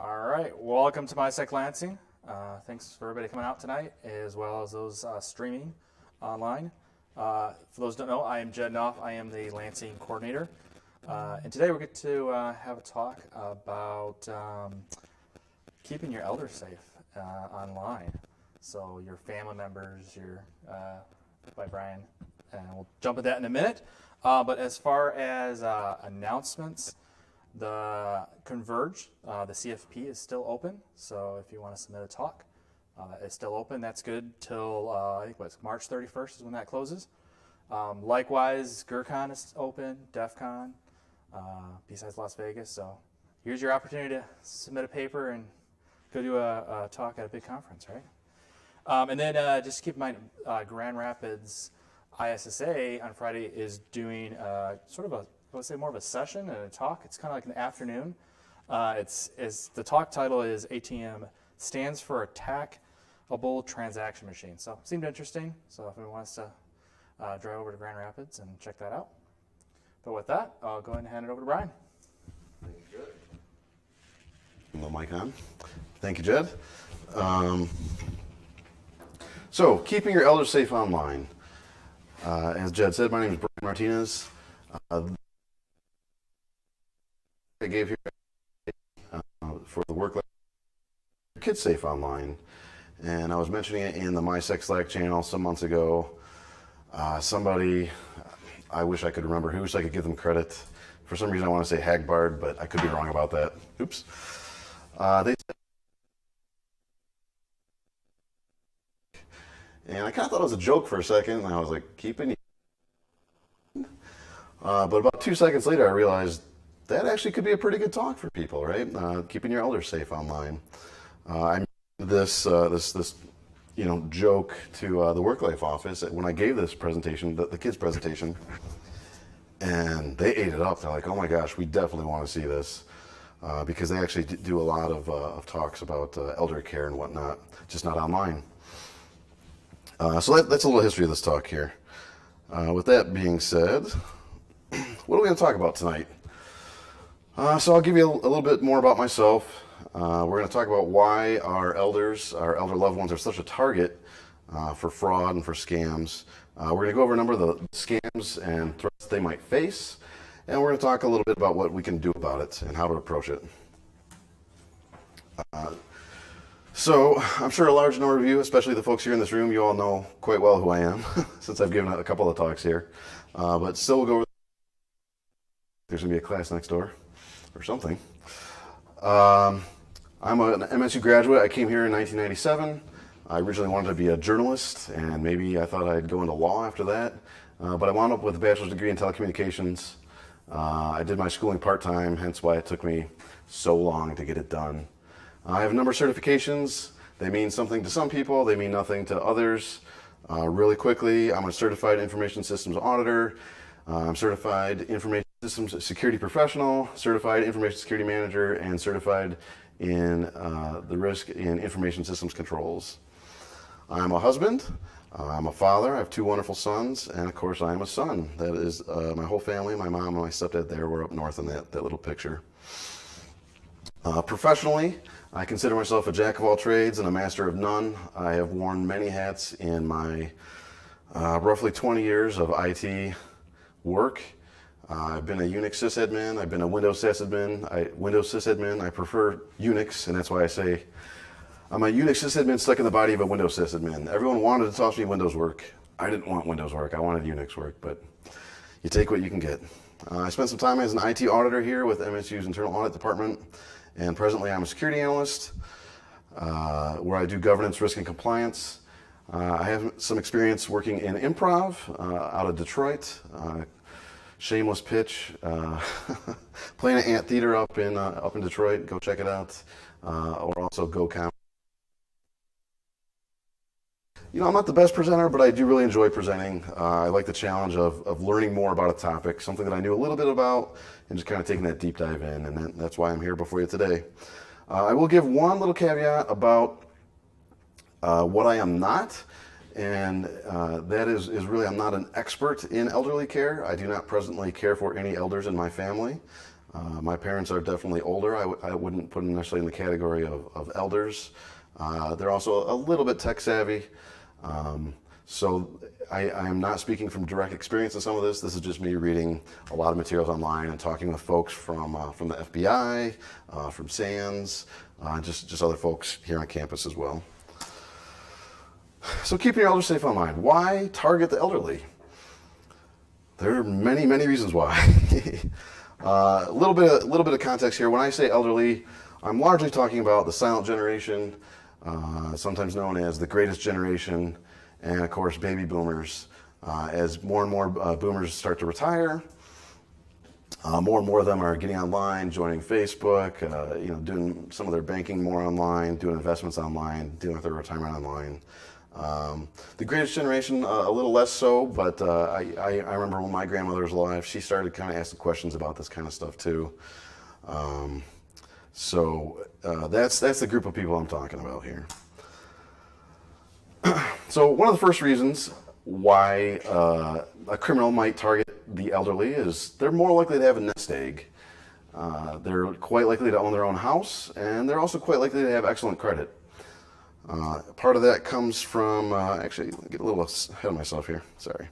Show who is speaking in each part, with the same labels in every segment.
Speaker 1: All right, welcome to MySec Lansing. Thanks for everybody coming out tonight, as well as those streaming online. For those who don't know, I am Jed Knopf. I am the Lansing coordinator. And today we're going to have a talk about keeping your elders safe online. So your family members, by Brian, and we'll jump at that in a minute. But as far as announcements, the Converge, the CFP is still open. So if you want to submit a talk, it's still open. That's good till I think March 31st is when that closes. Likewise, GERCON is open, DEF CON, besides Las Vegas. So here's your opportunity to submit a paper and go do a talk at a big conference, right? And then just keep in mind, Grand Rapids ISSA on Friday is doing sort of I would say more of a session and a talk. It's kind of like an afternoon. The talk title is ATM stands for Attackable Transaction Machine. So it seemed interesting. So if anyone wants to drive over to Grand Rapids and check that out. But with that, I'll go ahead and hand it over to Brian.
Speaker 2: Thank you, Jed. The mic on. Thank you, Jed. So keeping your elders safe online. As Jed said, my name is Brian Martinez. I gave here for the work Kids Safe Online, and I was mentioning it in the MySec Slack channel some months ago. Somebody, I wish I could remember who, so I could give them credit. For some reason I want to say Hagbard, but I could be wrong about that. Oops. They said, and I kind of thought it was a joke for a second, and I was like, keeping you. But about 2 seconds later I realized that actually could be a pretty good talk for people, right? Keeping your elders safe online. I made this joke to the Work Life office when I gave this presentation, the kids presentation, and they ate it up. They're like, "Oh my gosh, we definitely want to see this," because they actually do a lot of talks about elder care and whatnot, just not online. So that's a little history of this talk here. With that being said, what are we going to talk about tonight? So I'll give you a little bit more about myself. We're going to talk about why our elder loved ones are such a target for fraud and for scams. We're going to go over a number of the scams and threats they might face, and we're going to talk a little bit about what we can do about it and how to approach it. So I'm sure a large number of you, especially the folks here in this room, you all know quite well who I am since I've given a couple of talks here. But still, we'll go over. There's going to be a class next door or something. I'm an MSU graduate. I came here in 1997. I originally wanted to be a journalist, and maybe I thought I'd go into law after that. But I wound up with a bachelor's degree in telecommunications. I did my schooling part-time, hence why it took me so long to get it done. I have a number of certifications. They mean something to some people. They mean nothing to others. Really quickly, I'm a certified information systems auditor. I'm certified information systems security professional, certified information security manager, and certified in the risk in information systems controls. I'm a husband, I'm a father, I have 2 wonderful sons, and of course I am a son. That is my whole family, my mom and my stepdad there, we're up north in that little picture. Professionally, I consider myself a jack of all trades and a master of none. I have worn many hats in my roughly 20 years of IT work. I've been a Unix sysadmin, I've been a Windows sysadmin. I prefer Unix, and that's why I say I'm a Unix sysadmin stuck in the body of a Windows sysadmin. Everyone wanted to toss me Windows work. I didn't want Windows work, I wanted Unix work, but you take what you can get. I spent some time as an IT auditor here with MSU's internal audit department, and presently I'm a security analyst where I do governance, risk, and compliance. I have some experience working in improv out of Detroit. Shameless pitch, Planet Ant Theater up in Detroit. Go check it out, or also GoCom. You know, I'm not the best presenter, but I do really enjoy presenting. I like the challenge of learning more about a topic, something that I knew a little bit about, and just kind of taking that deep dive in, and that's why I'm here before you today. I will give one little caveat about what I am not. And that is really, I'm not an expert in elderly care. I do not presently care for any elders in my family. My parents are definitely older. I wouldn't put them necessarily in the category of elders. They're also a little bit tech savvy. So I am not speaking from direct experience in some of this. This is just me reading a lot of materials online and talking with folks from the FBI, from SANS, just other folks here on campus as well. So keeping your elders safe online. Why target the elderly? There are many, many reasons why. A little bit of context here. When I say elderly, I'm largely talking about the silent generation, sometimes known as the greatest generation, and of course baby boomers. As more and more boomers start to retire, more and more of them are getting online, joining Facebook, doing some of their banking more online, doing investments online, dealing with their retirement online. The greatest generation, a little less so, but I remember when my grandmother was alive, she started kind of asking questions about this kind of stuff too. So that's the group of people I'm talking about here. So one of the first reasons why a criminal might target the elderly is they're more likely to have a nest egg. They're quite likely to own their own house, and they're also quite likely to have excellent credit. Part of that comes from, actually, get a little ahead of myself here, sorry.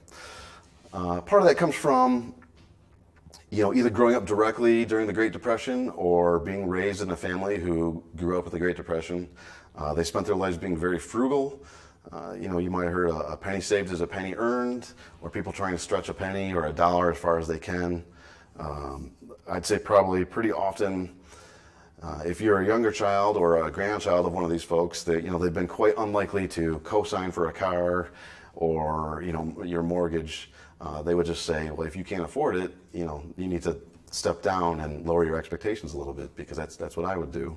Speaker 2: Part of that comes from, either growing up directly during the Great Depression or being raised in a family who grew up with the Great Depression. They spent their lives being very frugal. You might have heard a penny saved is a penny earned, or people trying to stretch a penny or a dollar as far as they can. I'd say probably pretty often, if you're a younger child or a grandchild of one of these folks, they've been quite unlikely to co-sign for a car or your mortgage. They would just say, well, if you can't afford it, you need to step down and lower your expectations a little bit, because that's what I would do.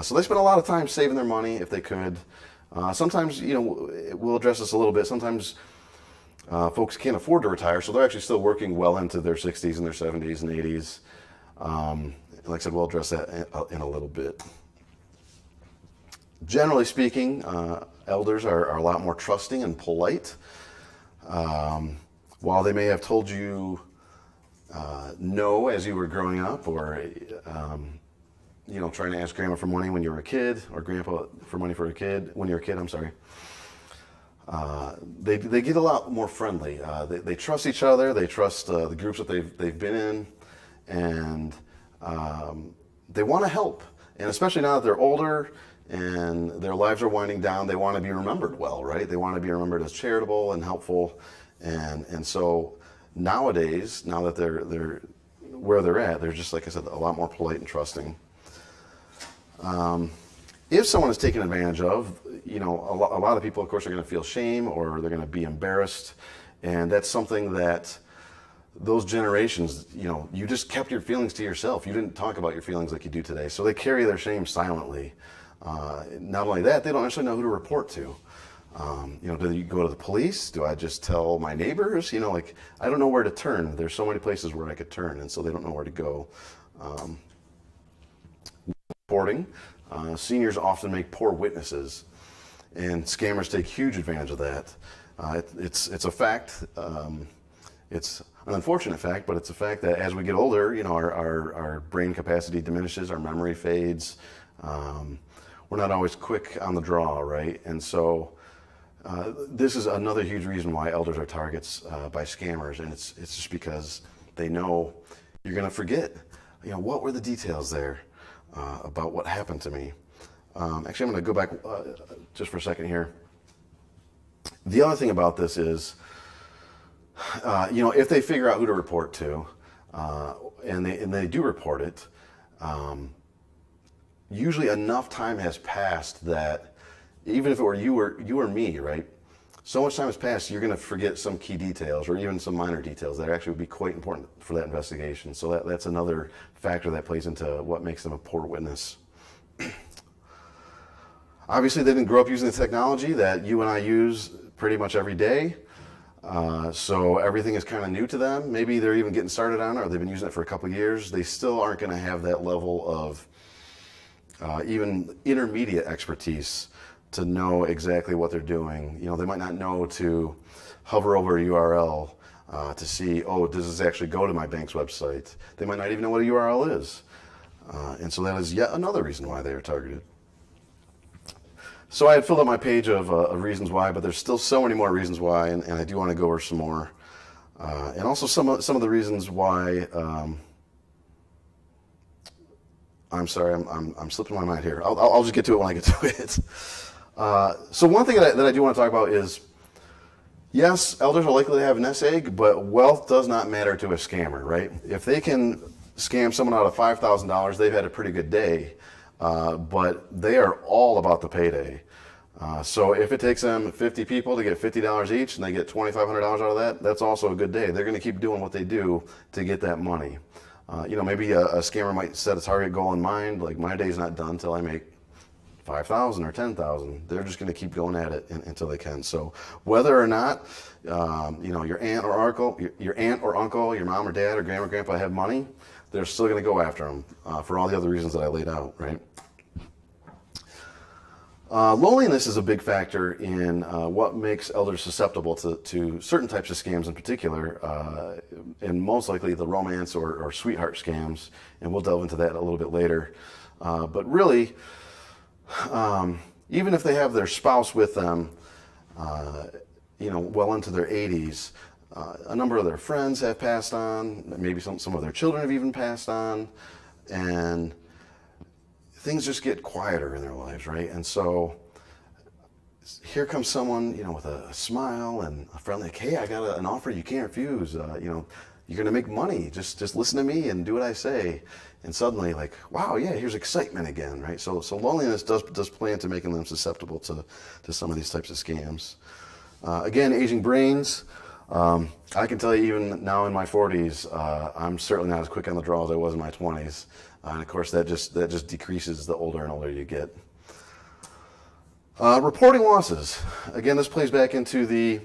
Speaker 2: So they spend a lot of time saving their money if they could. Sometimes, we'll address this a little bit. Sometimes folks can't afford to retire, so they're actually still working well into their 60s and their 70s and 80s. Like I said, we'll address that in a little bit. Generally speaking, elders are a lot more trusting and polite. While they may have told you no as you were growing up, or trying to ask grandma for money when you were a kid, or grandpa for money for a kid when you're a kid, I'm sorry. They get a lot more friendly. They trust each other. They trust the groups that they've been in, and they want to help. And especially now that they're older and their lives are winding down, they want to be remembered well, right? They want to be remembered as charitable and helpful. And so nowadays, now that they're where they're at, they're just, like I said, a lot more polite and trusting. If someone is taken advantage of, a lot of people, of course, are going to feel shame, or they're going to be embarrassed. And that's something that those generations, you just kept your feelings to yourself. You didn't talk about your feelings like you do today. So they carry their shame silently. Not only that, they don't necessarily know who to report to. Do you go to the police? Do I just tell my neighbors? I don't know where to turn. There's so many places where I could turn, and so they don't know where to go. Reporting. Seniors often make poor witnesses, and scammers take huge advantage of that. It's a fact. It's an unfortunate fact, but it's a fact that as we get older, our brain capacity diminishes, our memory fades. We're not always quick on the draw, right? And so this is another huge reason why elders are targets by scammers, and it's just because they know you're going to forget. What were the details there about what happened to me? Actually, I'm going to go back just for a second here. The other thing about this is, if they figure out who to report to, and they do report it, usually enough time has passed that even if it were you or me, right? So much time has passed, you're going to forget some key details, or even some minor details that actually would be quite important for that investigation. So that's another factor that plays into what makes them a poor witness. Obviously, they didn't grow up using the technology that you and I use pretty much every day. So everything is kind of new to them. Maybe they're even getting started on it, or they've been using it for a couple of years. They still aren't going to have that level of even intermediate expertise to know exactly what they're doing. They might not know to hover over a URL to see, oh, does this actually go to my bank's website? They might not even know what a URL is. And so that is yet another reason why they are targeted. So I had filled up my page of reasons why, but there's still so many more reasons why, and I do want to go over some more. And also some of the reasons why, I'm sorry, I'm slipping my mind here. I'll just get to it when I get to it. So one thing that I do want to talk about is, yes, elders are likely to have a nest egg, but wealth does not matter to a scammer, right? If they can scam someone out of $5,000, they've had a pretty good day, but they are all about the payday. So if it takes them 50 people to get $50 each and they get $2,500 out of that, that's also a good day. They're going to keep doing what they do to get that money. Maybe a scammer might set a target goal in mind, like my day's not done until I make 5,000 or 10,000. They're just going to keep going at it until they can. So whether or not, your aunt or uncle, your mom or dad or grandma or grandpa have money, they're still going to go after them for all the other reasons that I laid out, right? Loneliness is a big factor in what makes elders susceptible to certain types of scams in particular, and most likely the romance or sweetheart scams, and we'll delve into that a little bit later. But really, even if they have their spouse with them, well into their 80s, a number of their friends have passed on, maybe some of their children have even passed on, and things just get quieter in their lives, right? And so here comes someone, with a smile and a friendly, like, hey, I got an offer you can't refuse. You're going to make money. Just listen to me and do what I say. And suddenly, like, wow, yeah, here's excitement again, right? So loneliness does play into making them susceptible to some of these types of scams. Again, aging brains. I can tell you, even now in my 40s, I'm certainly not as quick on the draw as I was in my 20s. And of course, that just decreases the older and older you get. Reporting losses. Again, this plays back into the,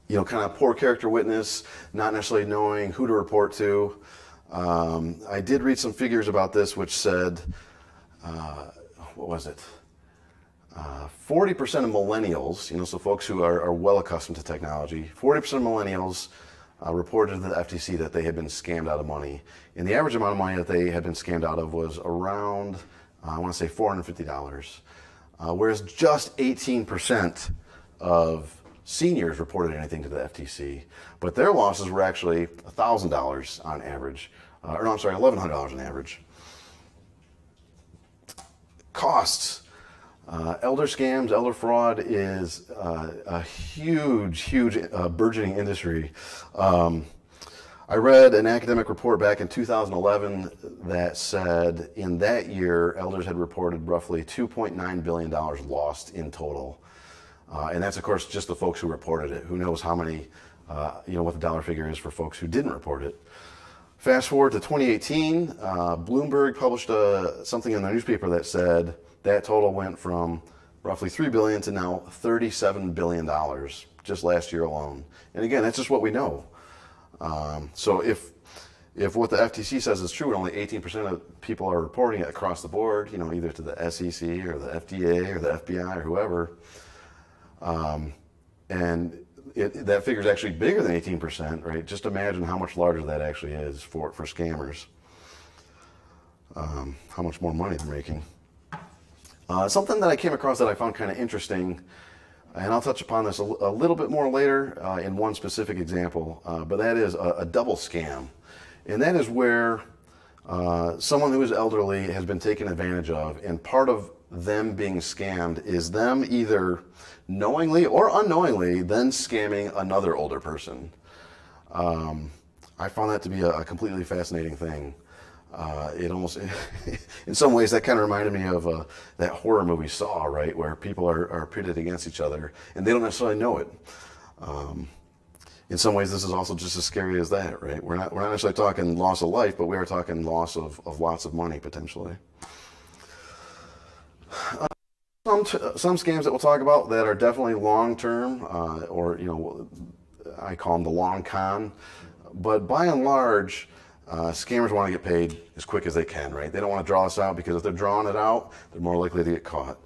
Speaker 2: kind of poor character witness, not necessarily knowing who to report to. I did read some figures about this, which said, what was it? 40% of millennials, so folks who are well accustomed to technology, 40% of millennials reported to the FTC that they had been scammed out of money. And the average amount of money that they had been scammed out of was around, I want to say $450. Whereas just 18% of seniors reported anything to the FTC. But their losses were actually $1,000 on average. $1,100 on average. Costs. Elder scams, elder fraud is a huge burgeoning industry. I read an academic report back in 2011 that said in that year, elders had reported roughly $2.9 billion lost in total. And that's, of course, just the folks who reported it. Who knows how many, what the dollar figure is for folks who didn't report it. Fast forward to 2018, Bloomberg published something in the newspaper that said that total went from roughly $3 billion to now $37 billion just last year alone. And again, that's just what we know. So if what the FTC says is true, and only 18% of people are reporting it across the board, either to the SEC or the FDA or the FBI or whoever, and that figure is actually bigger than 18%, right? Just imagine how much larger that actually is for scammers. How much more money they're making. Something that I came across that I found kind of interesting, and I'll touch upon this a little bit more later in one specific example, but that is a double scam. And that is where someone who is elderly has been taken advantage of, and part of them being scammed is them either knowingly or unknowingly then scamming another older person. I found that to be a completely fascinating thing. It almost, in some ways, that kind of reminded me of that horror movie Saw, right, where people are pitted against each other and they don't necessarily know it. In some ways, this is also just as scary as that, right? We're not necessarily talking loss of life, but we are talking loss of lots of money potentially. Some scams that we'll talk about that are definitely long-term, or I call them the long con. But by and large, scammers want to get paid as quick as they can, right? They don't want to draw this out because if they're drawing it out, they're more likely to get caught.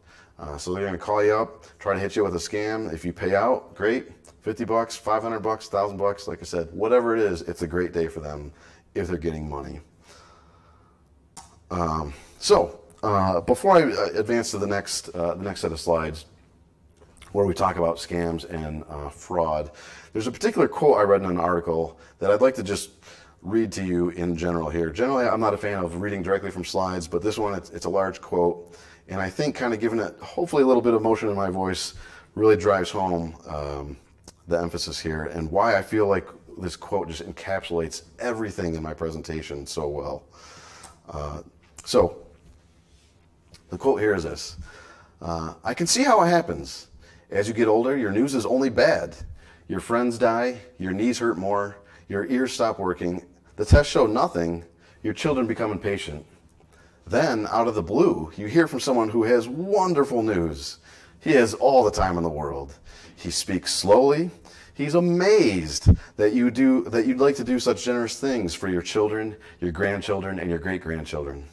Speaker 2: So they're going to call you up, try to hit you with a scam. If you pay out, great. $50, $500, $1,000, like I said, whatever it is, it's a great day for them if they're getting money. Before I advance to the next set of slides, where we talk about scams and fraud, there's a particular quote I read in an article that I'd like to just read to you in general here. Generally, I'm not a fan of reading directly from slides, but this one, it's a large quote, and I think kind of giving it hopefully a little bit of emotion in my voice really drives home the emphasis here and why I feel like this quote just encapsulates everything in my presentation so well. So the quote here is this: I can see how it happens. As you get older, your news is only bad. Your friends die, your knees hurt more, your ears stop working, the tests show nothing, your children become impatient. Then, out of the blue, you hear from someone who has wonderful news. He has all the time in the world. He speaks slowly. He's amazed that you'd like to do such generous things for your children, your grandchildren, and your great-grandchildren.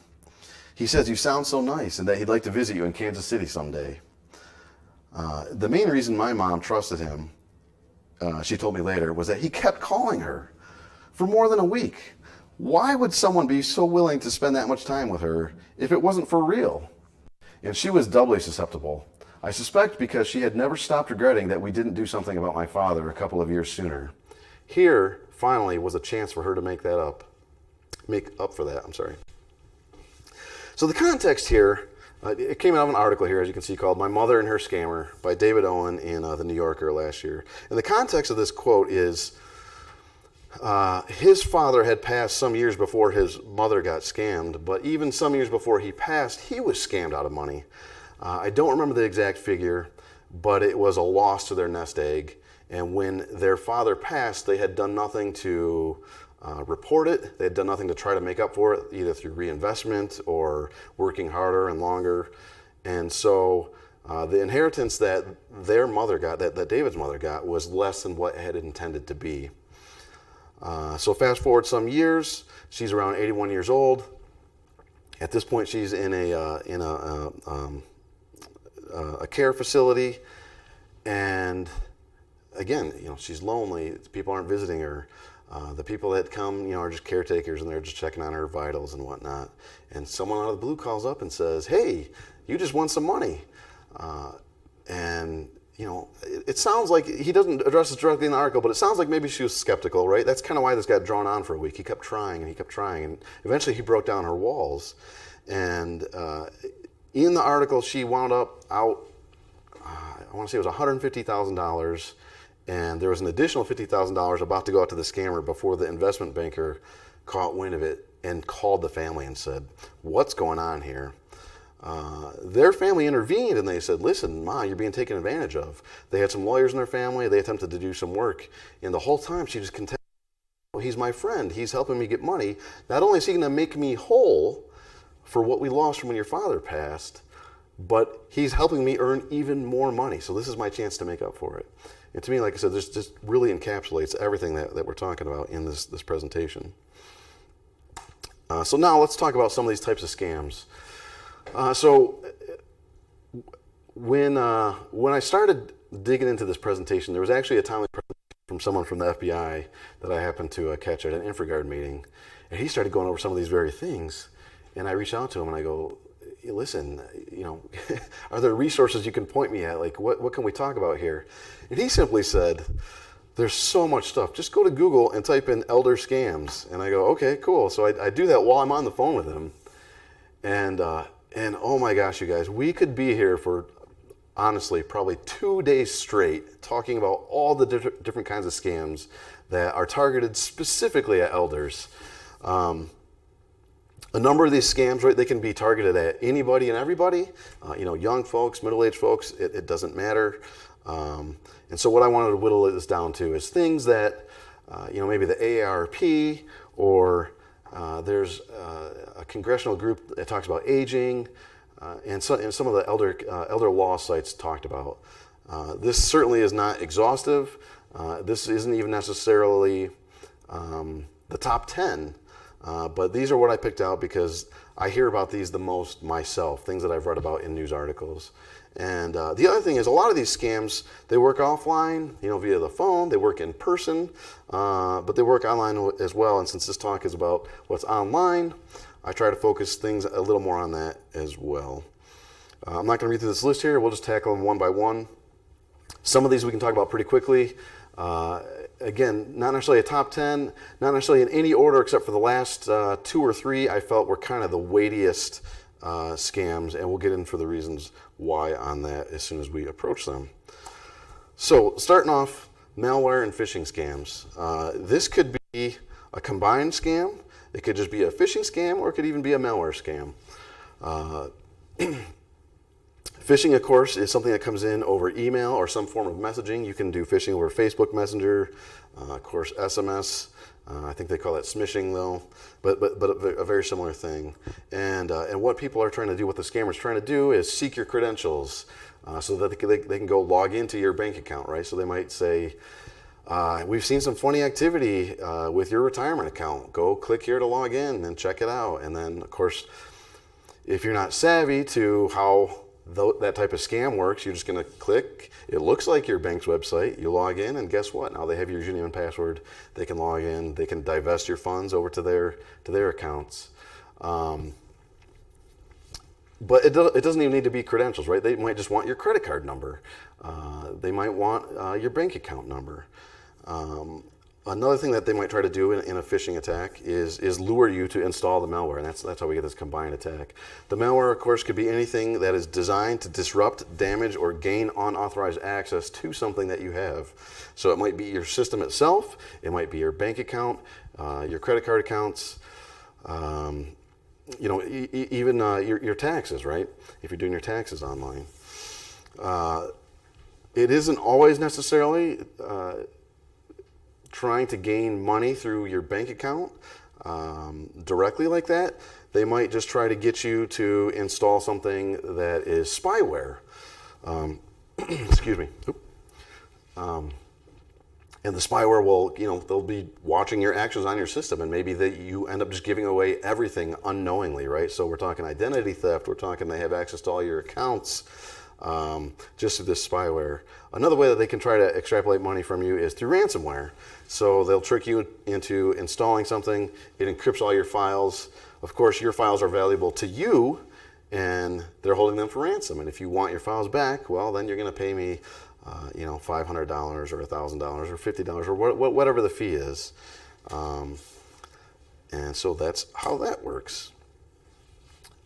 Speaker 2: He says you sound so nice and that he'd like to visit you in Kansas City someday. The main reason my mom trusted him, she told me later, was that he kept calling her for more than a week. Why would someone be so willing to spend that much time with her if it wasn't for real? And she was doubly susceptible. I suspect because she had never stopped regretting that we didn't do something about my father a couple of years sooner. Here, finally, was a chance for her to make up for that. So the context here, it came out of an article here, as you can see, called My Mother and Her Scammer by David Owen in The New Yorker last year. And the context of this quote is his father had passed some years before his mother got scammed, but even some years before he passed, he was scammed out of money. I don't remember the exact figure, but it was a loss to their nest egg. And when their father passed, they had done nothing to report it. They had done nothing to try to make up for it, either through reinvestment or working harder and longer. And so the inheritance that their mother got, that David's mother got, was less than what it had intended to be. So fast forward some years, she's around 81 years old. At this point, she's in a care facility, and again, she's lonely. People aren't visiting her. The people that come, are just caretakers, and they're just checking on her vitals and whatnot. And someone out of the blue calls up and says, "Hey, you just won some money." And it sounds like he doesn't address this directly in the article, but it sounds like maybe she was skeptical, right? That's kind of why this got drawn on for a week. He kept trying and he kept trying, and eventually he broke down her walls. And in the article, she wound up out, I want to say it was $150,000, and there was an additional $50,000 about to go out to the scammer before the investment banker caught wind of it and called the family and said, "What's going on here?" Their family intervened and they said, "Listen, Ma, you're being taken advantage of." They had some lawyers in their family. They attempted to do some work, and the whole time she just contended, "He's my friend. He's helping me get money. Not only is he going to make me whole for what we lost from when your father passed, but he's helping me earn even more money. So this is my chance to make up for it." And to me, like I said, this just really encapsulates everything that we're talking about in this presentation. So now let's talk about some of these types of scams. So when I started digging into this presentation, there was actually a timely presentation from someone from the FBI that I happened to catch at an InfraGard meeting, and he started going over some of these very things. And I reached out to him and I go, "Listen, are there resources you can point me at? Like, what can we talk about here?" And he simply said, "There's so much stuff. Just go to Google and type in elder scams." And I go, "Okay, cool." So I do that while I'm on the phone with him. And oh my gosh, you guys, we could be here for, honestly, probably 2 days straight talking about all the different kinds of scams that are targeted specifically at elders. A number of these scams, right, they can be targeted at anybody and everybody, young folks, middle-aged folks, it doesn't matter. And so what I wanted to whittle this down to is things that, maybe the AARP or there's a congressional group that talks about aging, and some of the elder law sites talked about. This certainly is not exhaustive. This isn't even necessarily the top 10. But these are what I picked out because I hear about these the most myself, things that I've read about in news articles. And the other thing is a lot of these scams, they work offline, via the phone, they work in person, but they work online as well. And since this talk is about what's online, I try to focus things a little more on that as well. I'm not going to read through this list here. We'll just tackle them one by one. Some of these we can talk about pretty quickly. Again, not necessarily a top 10, not necessarily in any order except for the last 2 or 3 I felt were kind of the weightiest scams, and we'll get into the reasons why on that as soon as we approach them. So starting off, malware and phishing scams. This could be a combined scam. It could just be a phishing scam, or it could even be a malware scam. Phishing, of course, is something that comes in over email or some form of messaging. You can do phishing over Facebook Messenger, of course, SMS. I think they call that smishing, though, but a very similar thing. And what people are trying to do, what the scammers are trying to do, is seek your credentials so that they can go log into your bank account, right? So they might say, we've seen some funny activity with your retirement account. Go click here to log in and check it out. And then, of course, if you're not savvy to how that type of scam works, you're just going to click. It looks like your bank's website. You log in, and guess what? Now they have your username and password. They can log in. They can divest your funds over to their accounts. But it doesn't even need to be credentials, right? They might just want your credit card number. They might want your bank account number. Another thing that they might try to do in a phishing attack is lure you to install the malware, and that's how we get this combined attack. The malware, of course, could be anything that is designed to disrupt, damage, or gain unauthorized access to something that you have. So it might be your system itself, it might be your bank account, your credit card accounts, even your taxes, right? If you're doing your taxes online. It isn't always necessarily trying to gain money through your bank account directly like that. They might just try to get you to install something that is spyware. Excuse me. And the spyware will, they'll be watching your actions on your system, and maybe you end up just giving away everything unknowingly, right? So we're talking identity theft. We're talking they have access to all your accounts just through this spyware. Another way that they can try to extrapolate money from you is through ransomware. So they'll trick you into installing something. It encrypts all your files. Of course, your files are valuable to you, and they're holding them for ransom. And if you want your files back, well, then you're going to pay me, $500 or $1,000 or $50 or whatever the fee is. And so that's how that works.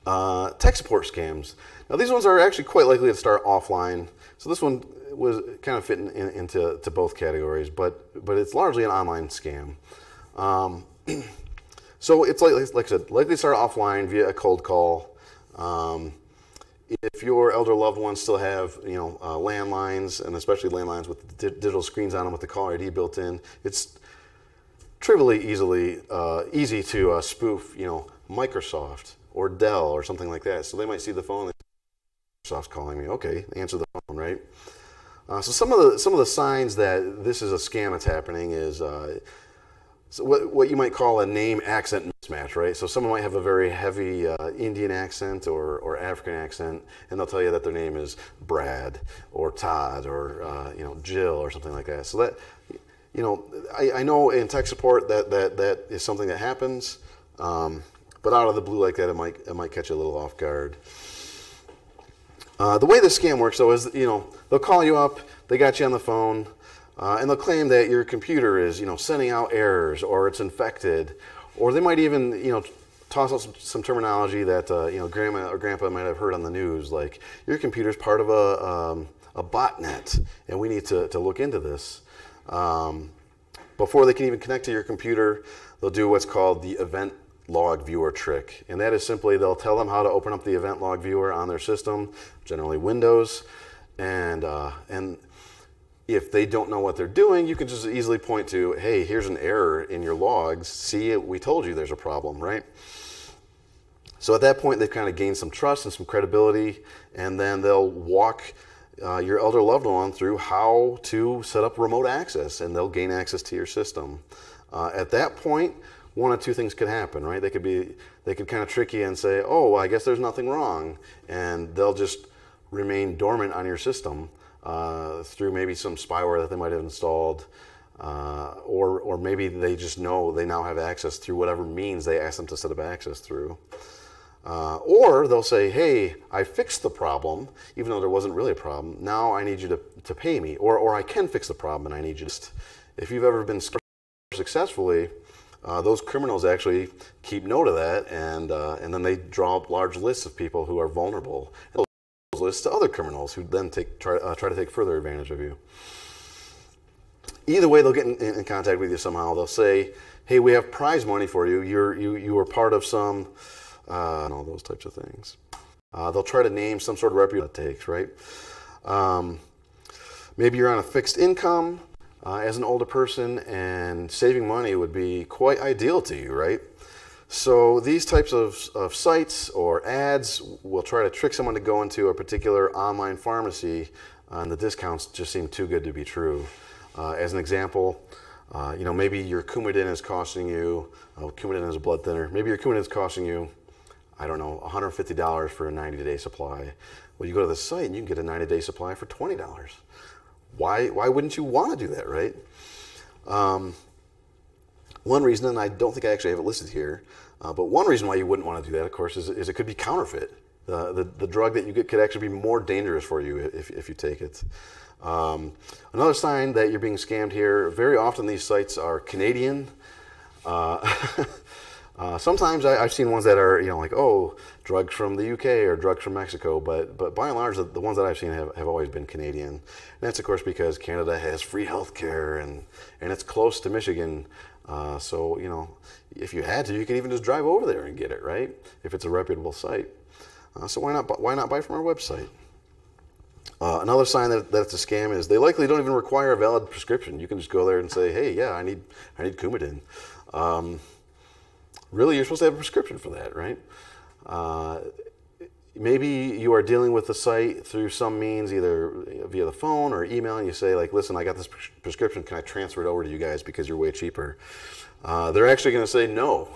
Speaker 2: Tech support scams. Now these ones are actually quite likely to start offline. So this one was kind of fitting into both categories, but it's largely an online scam. So it's like I said, likely to start offline via a cold call. If your elder loved ones still have landlines, and especially landlines with digital screens on them with the caller ID built in, it's trivially easy to spoof Microsoft or Dell or something like that. So they might see the phone. Microsoft's calling me. Okay, answer the phone, right? So some of the signs that this is a scam that's happening is so what you might call a name accent mismatch, right? So someone might have a very heavy Indian accent or African accent, and they'll tell you that their name is Brad or Todd or Jill or something like that. So that I know in tech support that is something that happens, but out of the blue like that, it might catch you a little off guard. The way this scam works, though, is they'll call you up, they got you on the phone, and they'll claim that your computer is sending out errors or it's infected, or they might even toss out some terminology that grandma or grandpa might have heard on the news, like your computer's part of a botnet, and we need to look into this. Before they can even connect to your computer, they'll do what's called the event log viewer trick, and that is simply they'll tell them how to open up the event log viewer on their system, generally Windows, and if they don't know what they're doing, you can just easily point to, hey, here's an error in your logs. See, we told you there's a problem, right? So at that point, they've kind of gained some trust and some credibility, and then they'll walk your elder loved one through how to set up remote access, and they'll gain access to your system. At that point, one of two things could happen, right? They could kind of trick you and say, oh, well, I guess there's nothing wrong, and they'll just remain dormant on your system through maybe some spyware that they might have installed, or maybe they just know they now have access through whatever means they ask them to set up access through. Or they'll say, hey, I fixed the problem, even though there wasn't really a problem. Now I need you to pay me. Or I can fix the problem and I need you to... If you've ever been successfully, those criminals actually keep note of that, and then they draw up large lists of people who are vulnerable. And those lists to other criminals who then try to take further advantage of you. Either way, they'll get in contact with you somehow. They'll say, hey, we have prize money for you. You were part of some... and all those types of things. They'll try to name some sort of reputation that takes, right? Maybe you're on a fixed income as an older person, and saving money would be quite ideal to you, right? So these types of sites or ads will try to trick someone to go into a particular online pharmacy, and the discounts just seem too good to be true. As an example, maybe your Coumadin is costing you, Coumadin is a blood thinner, maybe your Coumadin is costing you, I don't know, $150 for a 90-day supply. Well, you go to the site and you can get a 90-day supply for $20. Why wouldn't you want to do that, right? One reason, and I don't think I actually have it listed here, but one reason why you wouldn't want to do that, of course, is it could be counterfeit. The drug that you get could actually be more dangerous for you if you take it. Another sign that you're being scammed here, very often these sites are Canadian. Sometimes I've seen ones that are, like, oh, drugs from the UK or drugs from Mexico, but by and large, the ones that I've seen have always been Canadian. And that's, of course, because Canada has free health care and it's close to Michigan. So, if you had to, you could even just drive over there and get it, right? If it's a reputable site. So why not buy from our website? Another sign that it's a scam is they likely don't even require a valid prescription. You can just go there and say, hey, yeah, I need Coumadin. Really, you're supposed to have a prescription for that, right? Maybe you are dealing with the site through some means, either via the phone or email, and you say, like, listen, I got this prescription. Can I transfer it over to you guys because you're way cheaper? They're actually going to say no.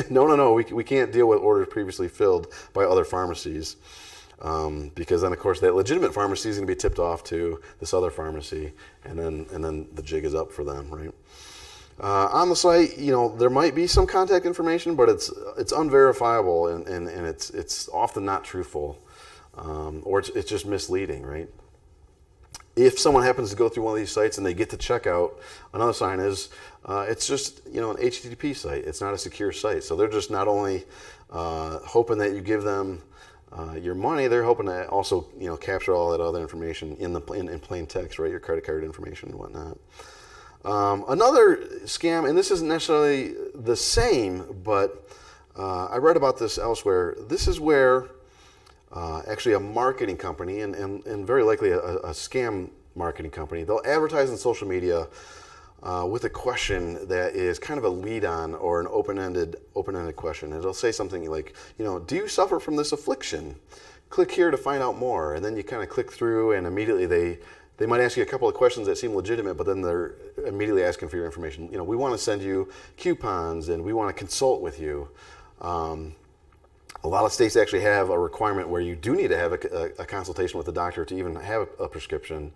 Speaker 2: No, we can't deal with orders previously filled by other pharmacies. Because then, of course, that legitimate pharmacy is going to be tipped off to this other pharmacy, and then the jig is up for them, right? On the site, there might be some contact information, but it's unverifiable and it's often not truthful, or it's just misleading, right? If someone happens to go through one of these sites and they get to checkout, another sign is it's just an HTTP site. It's not a secure site, so they're just not only hoping that you give them your money, they're hoping to also capture all that other information in plain text, right? Your credit card information and whatnot. Another scam, and this isn't necessarily the same, but I read about this elsewhere. This is where actually a marketing company, and very likely a scam marketing company, they'll advertise on social media with a question that is kind of a lead-on or an open-ended question. It'll say something like, do you suffer from this affliction? Click here to find out more. And then you kind of click through, and immediately they might ask you a couple of questions that seem legitimate, but then they're immediately asking for your information. We want to send you coupons, and we want to consult with you. A lot of states actually have a requirement where you do need to have a consultation with a doctor to even have a prescription.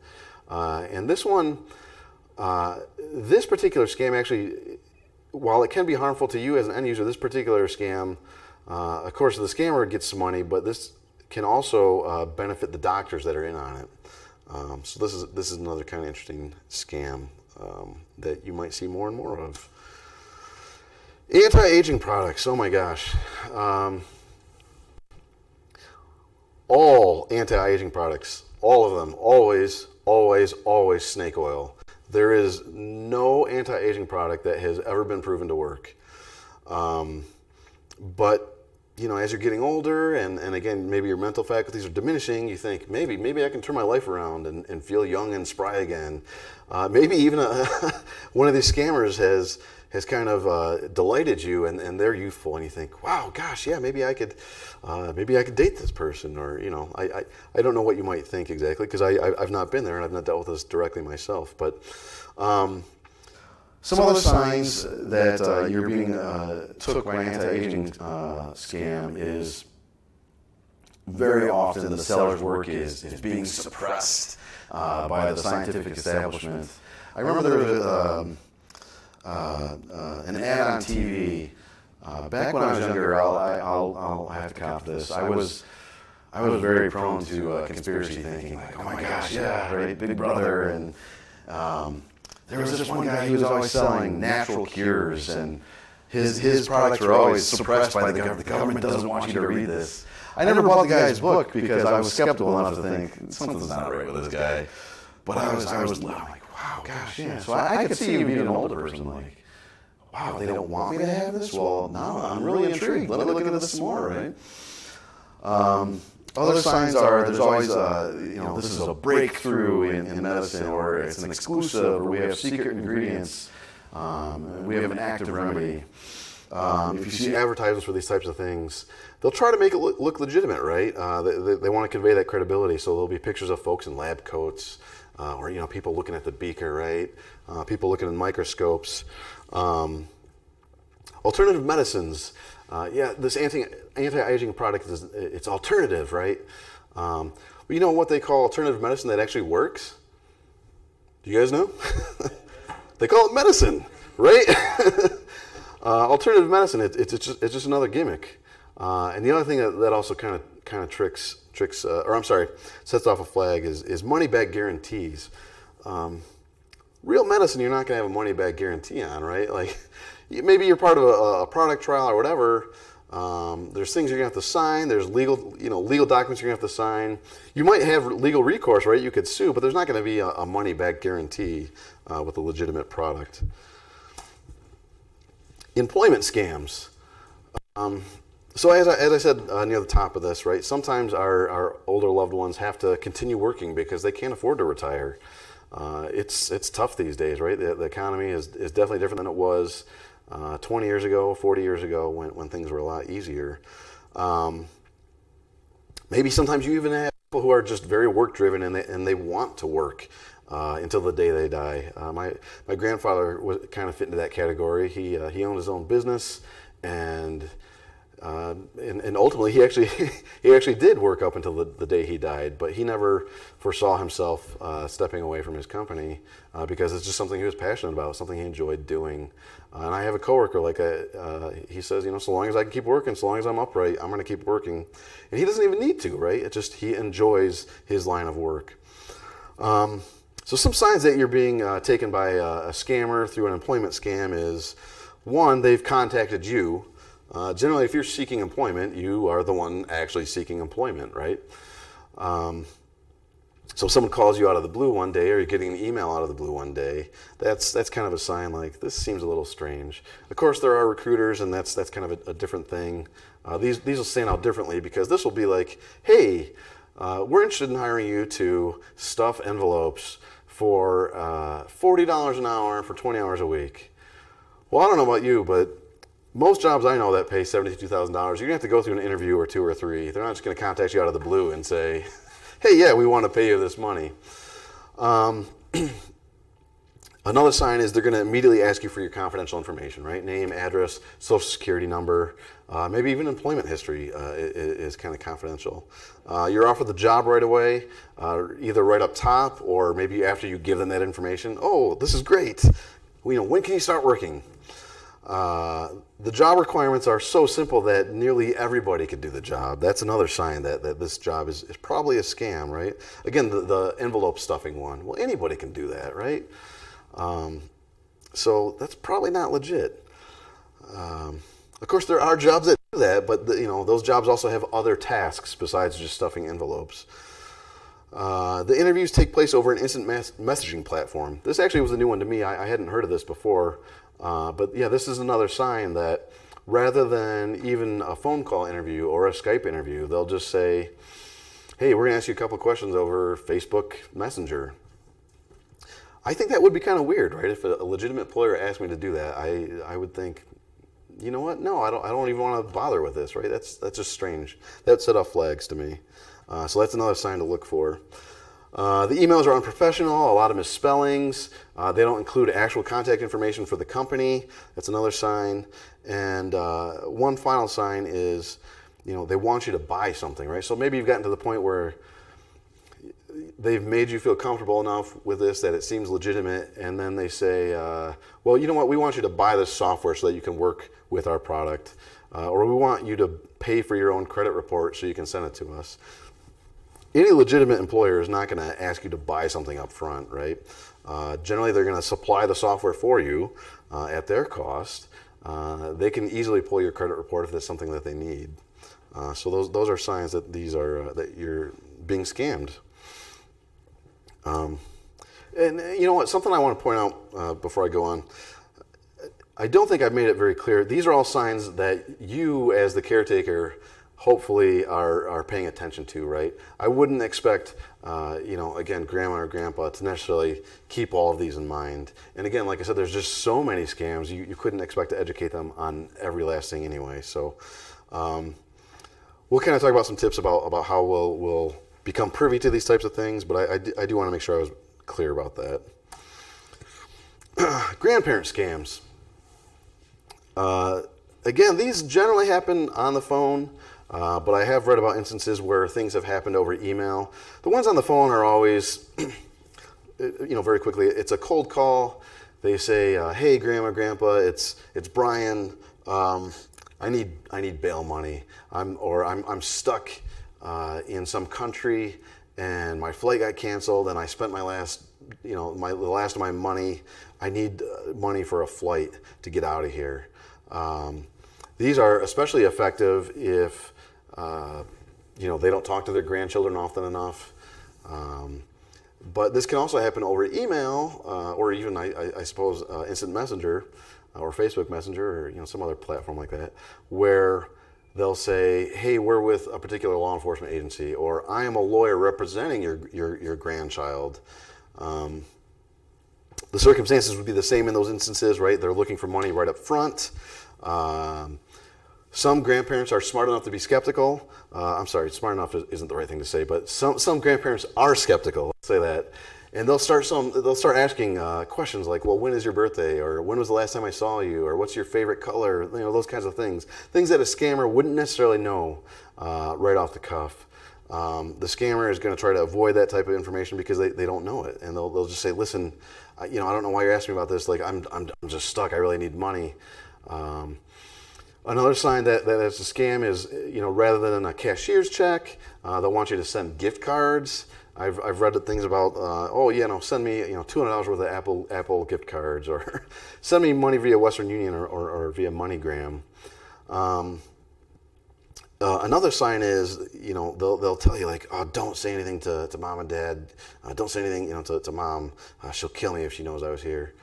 Speaker 2: And this one, this particular scam actually, while it can be harmful to you as an end user, this particular scam, of course, the scammer gets some money, but this can also benefit the doctors that are in on it. So this is another kind of interesting scam that you might see more and more of. Anti-aging products. Oh my gosh. All anti-aging products, all of them, always snake oil. There is no anti-aging product that has ever been proven to work. But as you're getting older, and again, maybe your mental faculties are diminishing, you think, maybe I can turn my life around and feel young and spry again. Maybe even one of these scammers has kind of delighted you, and they're youthful, and you think, wow, gosh, yeah, maybe I could date this person, or I don't know what you might think exactly, because I've not been there and I've not dealt with this directly myself, but Some other signs that you're being took by an anti-aging scam is very often the seller's work is being suppressed by the scientific establishment. I remember there was an ad on TV back when I was younger. I'll have to cop this. I was very prone to conspiracy thinking, like, oh my gosh, yeah, right, Big Brother, and there was this one guy who was always selling natural cures, and his products were always suppressed by the government. The government doesn't want you to read this. I never bought the guy's book because I was skeptical enough to think something's not right with this guy. But I'm like, wow, gosh, yeah. So I could see you being an older person, like, wow, they don't want me to have this? Well, now I'm really intrigued. Let me look into this some more, right? Other signs are there's always, this is a breakthrough in medicine, or it's an exclusive, or we have secret ingredients, we have an active remedy. If you see advertisements for these types of things, they'll try to make it look legitimate, right? They want to convey that credibility, so there'll be pictures of folks in lab coats, or people looking at the beaker, right? People looking in microscopes. Alternative medicines. This anti-aging product it's alternative, right? Well, you know what they call alternative medicine that actually works? Do you guys know? They call it medicine, right? Alternative medicine, it's just another gimmick. And the other thing that also kind of sets off a flag is money back guarantees. Real medicine, you're not going to have a money back guarantee on, right? Like, maybe you're part of a product trial or whatever. There's things you're going to have to sign. There's legal documents you're going to have to sign. You might have legal recourse, right? You could sue, but there's not going to be a money back guarantee with a legitimate product. Employment scams. So as I said near the top of this, right? Sometimes our older loved ones have to continue working because they can't afford to retire. It's tough these days, right? The economy is definitely different than it was 20 years ago, 40 years ago, when things were a lot easier. Maybe sometimes you even have people who are just very work-driven and they want to work until the day they die. My grandfather kind of fit into that category. He owned his own business, and ultimately he actually did work up until the day he died, but he never foresaw himself stepping away from his company because it's just something he was passionate about, something he enjoyed doing. And I have a coworker, he says, so long as I can keep working, so long as I'm upright, I'm going to keep working. And he doesn't even need to, right? It's just he enjoys his line of work. So some signs that you're being taken by a scammer through an employment scam is, one, they've contacted you. Generally, if you're seeking employment, you are the one actually seeking employment, right? So if someone calls you out of the blue one day, or you're getting an email out of the blue one day, that's kind of a sign like, this seems a little strange. Of course, there are recruiters, and that's kind of a different thing. These will stand out differently because this will be like, hey, we're interested in hiring you to stuff envelopes for $40 an hour for 20 hours a week. Well, I don't know about you, but most jobs I know that pay $72,000, you're going to have to go through an interview or two or three. They're not just going to contact you out of the blue and say, hey, yeah, we want to pay you this money. Another sign is they're going to immediately ask you for your confidential information, right? Name, address, social security number, maybe even employment history is kind of confidential. You're offered the job right away, either right up top or maybe after you give them that information. Oh, this is great. When can you start working? The job requirements are so simple that nearly everybody could do the job. That's another sign that this job is probably a scam, right? Again, the envelope stuffing one. Well, anybody can do that, right? So that's probably not legit. Of course, there are jobs that do that, but those jobs also have other tasks besides just stuffing envelopes. The interviews take place over an instant messaging platform. This actually was a new one to me. I hadn't heard of this before. But yeah, this is another sign that rather than even a phone call interview or a Skype interview, they'll just say, hey, we're going to ask you a couple of questions over Facebook Messenger. I think that would be kind of weird, right? If a legitimate employer asked me to do that, I would think, you know what? No, I don't even want to bother with this, right? That's just strange. That set off flags to me. So that's another sign to look for. The emails are unprofessional, a lot of misspellings. They don't include actual contact information for the company. That's another sign. And one final sign is, they want you to buy something, right? So maybe you've gotten to the point where they've made you feel comfortable enough with this that it seems legitimate, and then they say, well, you know what, we want you to buy this software so that you can work with our product, or we want you to pay for your own credit report so you can send it to us. Any legitimate employer is not going to ask you to buy something up front, right? Generally, they're going to supply the software for you at their cost. They can easily pull your credit report if that's something that they need. So those are signs that that you're being scammed. And you know what? Something I want to point out before I go on. I don't think I've made it very clear. These are all signs that you, as the caretaker, hopefully are paying attention to, right? I wouldn't expect, again, grandma or grandpa to necessarily keep all of these in mind. And again, like I said, there's just so many scams, you couldn't expect to educate them on every last thing anyway. So we'll kind of talk about some tips about how we'll become privy to these types of things, but I do want to make sure I was clear about that. Grandparent scams. Again, these generally happen on the phone, but I have read about instances where things have happened over email. The ones on the phone are always, very quickly, it's a cold call. They say, hey, Grandma, Grandpa, it's Brian. I need bail money. I'm stuck in some country, and my flight got canceled, and I spent the last of my money. I need money for a flight to get out of here. These are especially effective if they don't talk to their grandchildren often enough. But this can also happen over email, or even I suppose Instant Messenger or Facebook Messenger, or some other platform like that, where they'll say, hey, we're with a particular law enforcement agency, or I am a lawyer representing your grandchild. The circumstances would be the same in those instances, right? They're looking for money right up front. Some grandparents are smart enough to be skeptical. I'm sorry, smart enough isn't the right thing to say, but some grandparents are skeptical, let's say that. And they'll start asking questions like, well, when is your birthday? Or when was the last time I saw you? Or what's your favorite color? Those kinds of things. Things that a scammer wouldn't necessarily know right off the cuff. The scammer is going to try to avoid that type of information because they don't know it. And they'll just say, listen, I don't know why you're asking me about this. Like, I'm just stuck. I really need money. Another sign that it's a scam is, rather than a cashier's check, they'll want you to send gift cards. I've read things about, send me $200 worth of Apple gift cards, or send me money via Western Union or via MoneyGram. Another sign is, they'll tell you like, oh, don't say anything to mom and dad. Don't say anything, to mom. She'll kill me if she knows I was here.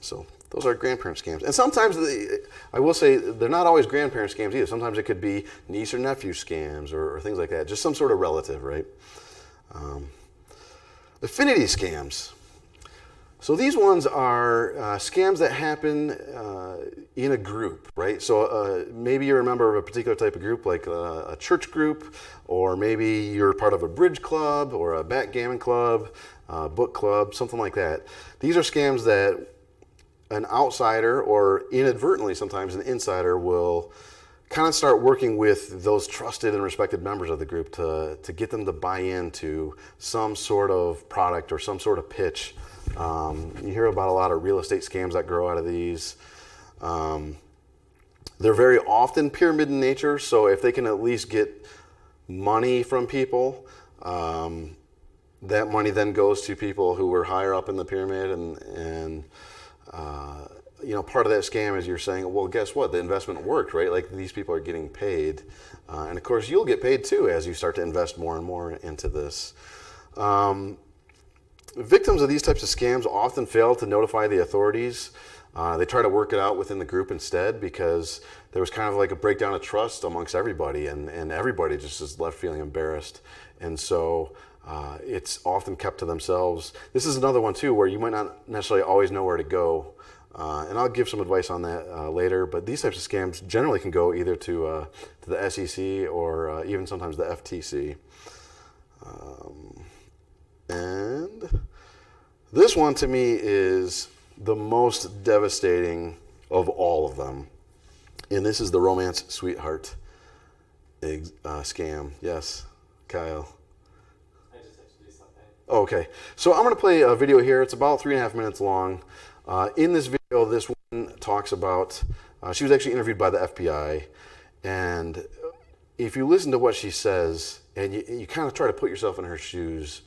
Speaker 2: So those are grandparent scams. And sometimes, I will say, they're not always grandparent scams either. Sometimes it could be niece or nephew scams or things like that. Just some sort of relative, right? Affinity scams. So these ones are scams that happen in a group, right? So maybe you're a member of a particular type of group, like a church group, or maybe you're part of a bridge club or a backgammon club, book club, something like that. These are scams that an outsider, or inadvertently sometimes an insider, will kind of start working with those trusted and respected members of the group to get them to buy into some sort of product or some sort of pitch. You hear about a lot of real estate scams that grow out of these. They're very often pyramid in nature, so if they can at least get money from people, that money then goes to people who were higher up in the pyramid, and part of that scam is you're saying, well, guess what? The investment worked, right? Like, these people are getting paid. And of course, you'll get paid too as you start to invest more and more into this. Victims of these types of scams often fail to notify the authorities. They try to work it out within the group instead, because there was kind of like a breakdown of trust amongst everybody, and everybody just is left feeling embarrassed. And so it's often kept to themselves. This is another one too where you might not necessarily always know where to go. And I'll give some advice on that later, but these types of scams generally can go either to the SEC or even sometimes the FTC. And this one to me is the most devastating of all of them. And this is the Romance Sweetheart scam. Yes, Kyle.
Speaker 3: I just have to do something.
Speaker 2: Okay, so I'm going to play a video here. It's about 3.5 minutes long. In this video, this woman talks about, she was actually interviewed by the FBI, and if you listen to what she says, and you kind of try to put yourself in her shoes,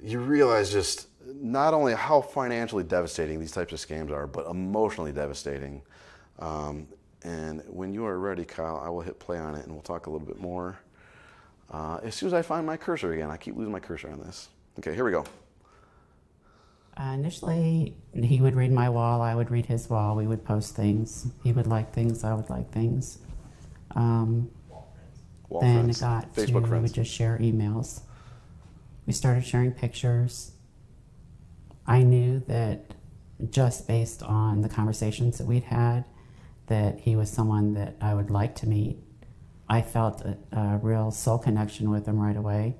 Speaker 2: you realize just not only how financially devastating these types of scams are, but emotionally devastating. And when you are ready, Kyle, I will hit play on it, and we'll talk a little bit more. As soon as I find my cursor again, I keep losing my cursor on this. Okay, here we go.
Speaker 4: Initially, he would read my wall, I would read his wall, we would post things. He would like things, I would like things.
Speaker 2: Wall
Speaker 4: Then
Speaker 2: friends.
Speaker 4: it got
Speaker 2: Facebook
Speaker 4: to, we
Speaker 2: friends.
Speaker 4: would just share emails. We started sharing pictures. I knew that just based on the conversations that we'd had, that he was someone that I would like to meet. I felt a real soul connection with him right away.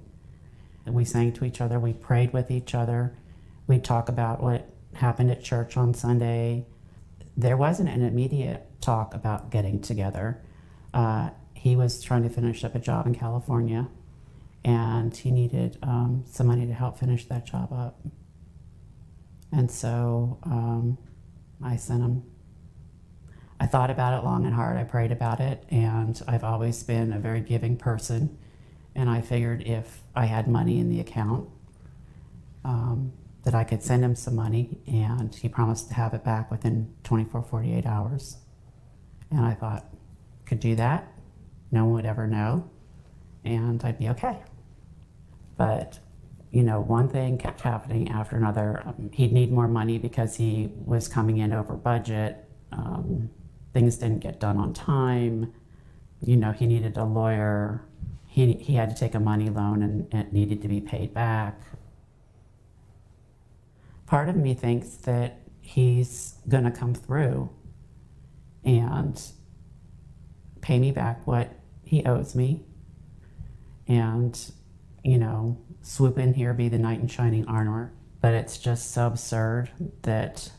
Speaker 4: We sang to each other, we prayed with each other. We'd talk about what happened at church on Sunday. There wasn't an immediate talk about getting together. He was trying to finish up a job in California, and he needed some money to help finish that job up. And so I sent him. I thought about it long and hard. I prayed about it, and I've always been a very giving person. And I figured if I had money in the account, that I could send him some money, and he promised to have it back within 24, 48 hours. And I thought, could do that. No one would ever know, and I'd be okay. But, you know, one thing kept happening after another. He'd need more money because he was coming in over budget. Things didn't get done on time. You know, he needed a lawyer. He had to take a money loan, and it needed to be paid back. Part of me thinks that he's gonna come through and pay me back what he owes me, and, you know, swoop in here, be the knight in shining armor. But it's just so absurd that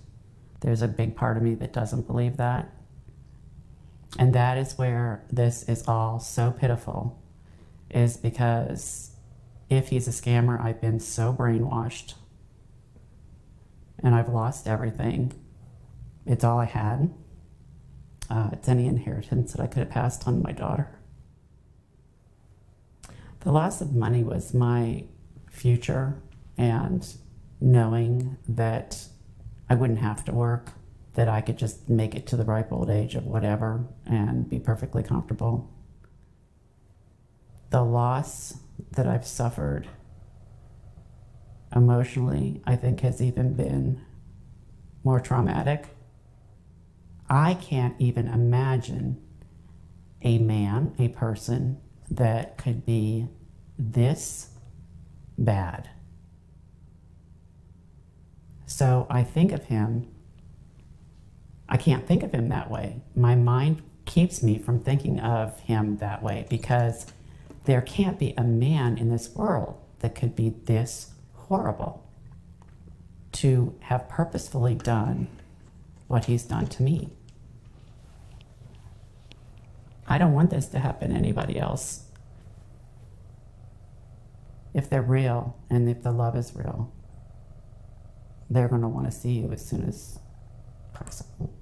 Speaker 4: there's a big part of me that doesn't believe that. And that is where this is all so pitiful, is because if he's a scammer, I've been so brainwashed, and I've lost everything. It's all I had. It's any inheritance that I could have passed on to my daughter. The loss of money was my future, and knowing that I wouldn't have to work, that I could just make it to the ripe old age of whatever and be perfectly comfortable. The loss that I've suffered emotionally, I think, has even been more traumatic. I can't even imagine a man, a person that could be this bad. So I think of him, I can't think of him that way. My mind keeps me from thinking of him that way, because there can't be a man in this world that could be this horrible, to have purposefully done what he's done to me. I don't want this to happen to anybody else. If they're real, and if the love is real, they're going to want to see you as soon as possible.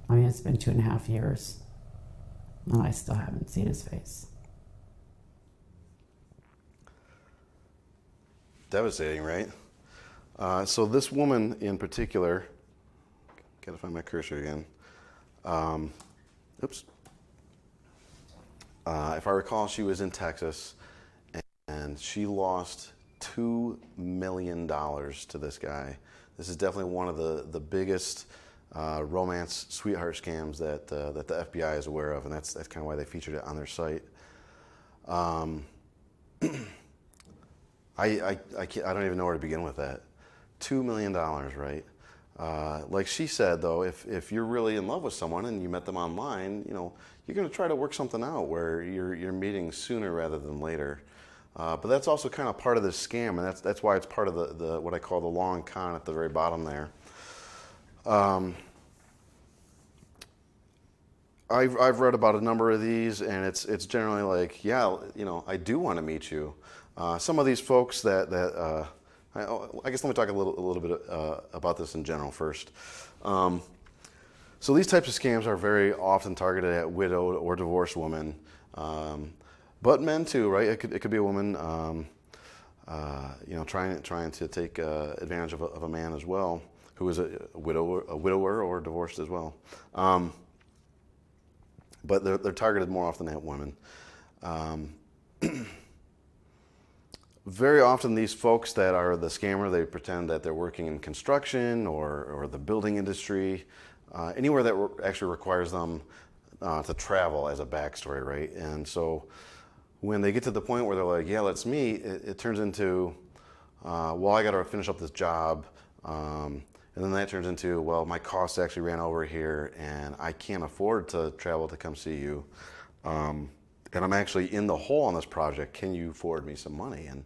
Speaker 4: I mean, it's been 2.5 years, and I still haven't seen his face.
Speaker 2: Devastating, right? So this woman in particular, gotta find my cursor again. Oops. If I recall, she was in Texas, and she lost $2 million to this guy. This is definitely one of the biggest romance sweetheart scams that the FBI is aware of, and that's kind of why they featured it on their site. I don't even know where to begin with that. $2 million, right? Like she said, though, if you're really in love with someone and you met them online, you know, you're going to try to work something out where you're meeting sooner rather than later. But that's also kind of part of this scam, and that's why it's part of the what I call the long con at the very bottom there. I've read about a number of these, and it's generally like, yeah, I do want to meet you. Some of these folks that I guess let me talk a little bit about this in general first. So these types of scams are very often targeted at widowed or divorced women, but men too, right? It could be a woman, trying to take advantage of a man as well, who is a widower or divorced as well. But they're targeted more often at women. Very often these folks that are the scammer, they pretend that they're working in construction or the building industry, anywhere that actually requires them to travel as a backstory, right? And so when they get to the point where they're like, yeah, let's meet, it turns into, well, I got to finish up this job. And then that turns into, well, my costs actually ran over here and I can't afford to travel to come see you. And I'm actually in the hole on this project. Can you forward me some money? And,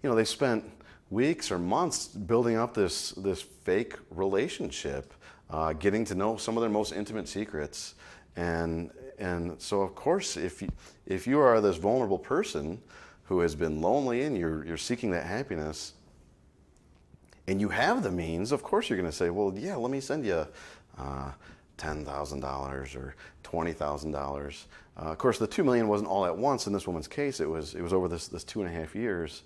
Speaker 2: they spent weeks or months building up this fake relationship, getting to know some of their most intimate secrets. And so, of course, if you are this vulnerable person who has been lonely and you're seeking that happiness, and you have the means, of course you're going to say, well, yeah, let me send you $10,000 or $20,000. Of course, the $2 million wasn't all at once in this woman's case. It was over this 2.5 years.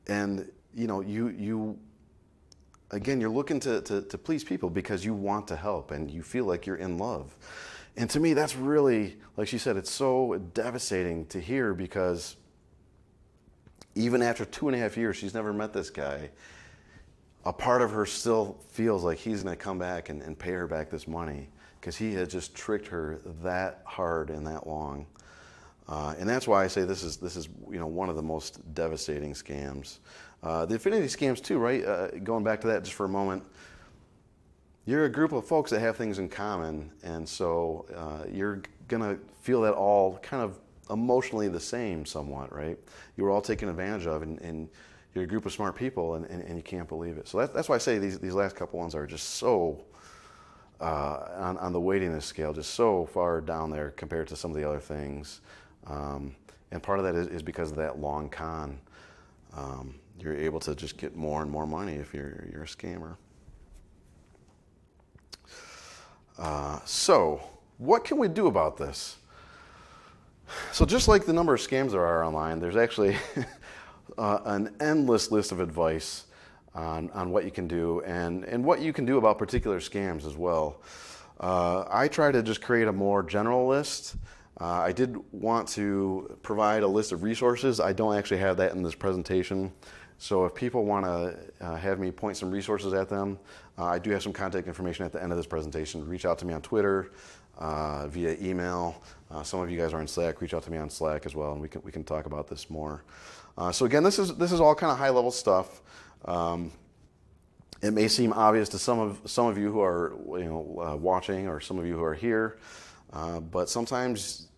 Speaker 2: And you again, you're looking to please people because you want to help and you feel like you're in love. And to me, that's really, like she said, it's so devastating to hear, because even after 2.5 years, she's never met this guy. A part of her still feels like he's going to come back and pay her back this money because he had just tricked her that hard and that long. And that's why I say this is one of the most devastating scams. The affinity scams too, right? Going back to that just for a moment. You're a group of folks that have things in common, and so you're going to feel that all kind of emotionally the same somewhat, right? You were all taken advantage of, and you're a group of smart people, and you can't believe it. So that's why I say these last couple ones are just so, on the weightiness scale, just so far down there compared to some of the other things. And part of that is because of that long con. You're able to just get more and more money if you're a scammer. So what can we do about this? So just like the number of scams there are online, there's actually an endless list of advice on what you can do and what you can do about particular scams as well. I try to just create a more general list. I did want to provide a list of resources. I don't actually have that in this presentation. So if people want to have me point some resources at them, I do have some contact information at the end of this presentation. Reach out to me on Twitter, via email. Some of you guys are on Slack. Reach out to me on Slack as well, and we can talk about this more. So again, this is all kind of high level stuff. It may seem obvious to some of you who are watching, or some of you who are here, but sometimes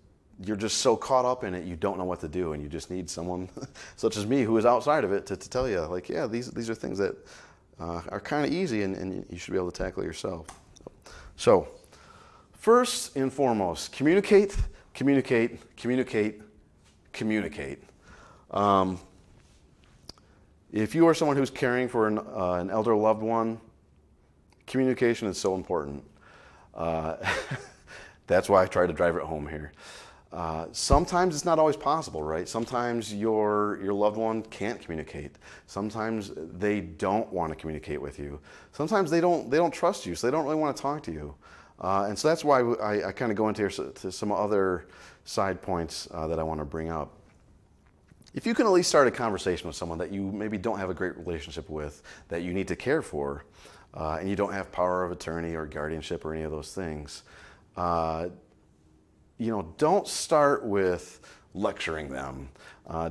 Speaker 2: you're just so caught up in it you don't know what to do, and you just need someone such as me who is outside of it to tell you, like, yeah, these are things that are kind of easy, and you should be able to tackle it yourself. So first and foremost, communicate, communicate, communicate, communicate. If you are someone who's caring for an elder loved one, communication is so important. That's why I try to drive it home here. Sometimes it's not always possible, right? Sometimes your loved one can't communicate. Sometimes they don't want to communicate with you. Sometimes they don't trust you, so they don't really want to talk to you. And so that's why I kind of go into here to some other side points that I want to bring up. If you can at least start a conversation with someone that you maybe don't have a great relationship with, that you need to care for, and you don't have power of attorney or guardianship or any of those things, don't start with lecturing them.